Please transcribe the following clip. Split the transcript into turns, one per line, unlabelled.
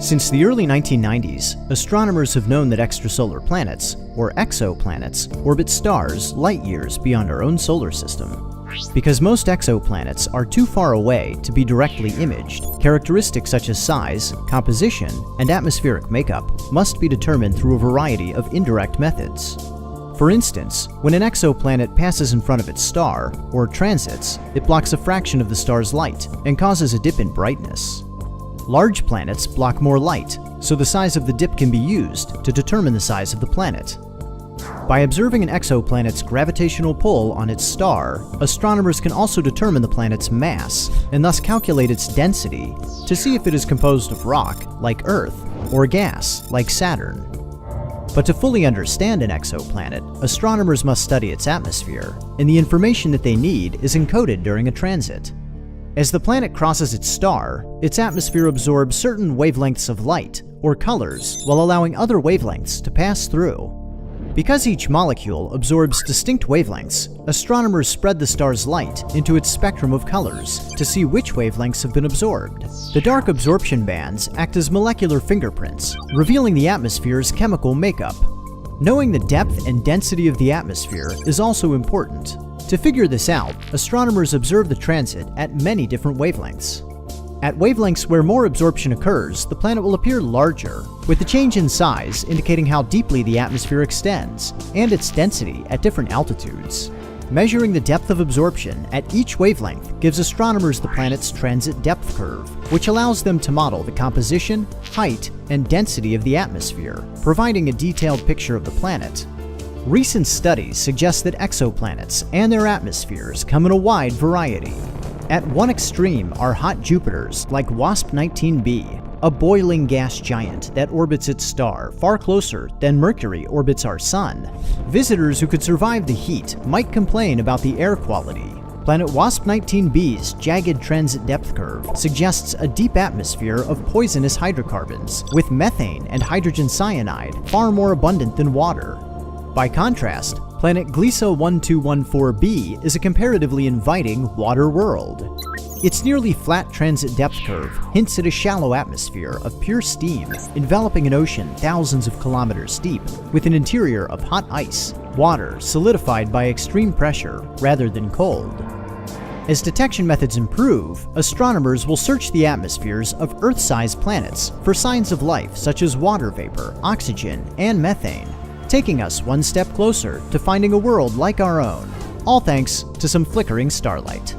Since the early 1990s, astronomers have known that extrasolar planets, or exoplanets, orbit stars light years beyond our own solar system. Because most exoplanets are too far away to be directly imaged, characteristics such as size, composition, and atmospheric makeup must be determined through a variety of indirect methods. For instance, when an exoplanet passes in front of its star, or transits, it blocks a fraction of the star's light and causes a dip in brightness. Large planets block more light, so the size of the dip can be used to determine the size of the planet. By observing an exoplanet's gravitational pull on its star, astronomers can also determine the planet's mass, and thus calculate its density to see if it is composed of rock, like Earth, or gas, like Saturn. But to fully understand an exoplanet, astronomers must study its atmosphere, and the information that they need is encoded during a transit. As the planet crosses its star, its atmosphere absorbs certain wavelengths of light, or colors, while allowing other wavelengths to pass through. Because each molecule absorbs distinct wavelengths, astronomers spread the star's light into its spectrum of colors to see which wavelengths have been absorbed. The dark absorption bands act as molecular fingerprints, revealing the atmosphere's chemical makeup. Knowing the depth and density of the atmosphere is also important. To figure this out, astronomers observe the transit at many different wavelengths. At wavelengths where more absorption occurs, the planet will appear larger, with the change in size indicating how deeply the atmosphere extends, and its density at different altitudes. Measuring the depth of absorption at each wavelength gives astronomers the planet's transit depth curve, which allows them to model the composition, height, and density of the atmosphere, providing a detailed picture of the planet. Recent studies suggest that exoplanets and their atmospheres come in a wide variety. At one extreme are hot Jupiters like WASP-19b, a boiling gas giant that orbits its star far closer than Mercury orbits our Sun. Visitors who could survive the heat might complain about the air quality. Planet WASP-19b's jagged transit depth curve suggests a deep atmosphere of poisonous hydrocarbons, with methane and hydrogen cyanide far more abundant than water. By contrast, planet Gliese 1214b is a comparatively inviting water world. Its nearly flat transit depth curve hints at a shallow atmosphere of pure steam, enveloping an ocean thousands of kilometers deep, with an interior of hot ice, water solidified by extreme pressure rather than cold. As detection methods improve, astronomers will search the atmospheres of Earth-sized planets for signs of life such as water vapor, oxygen, and methane, taking us one step closer to finding a world like our own, all thanks to some flickering starlight.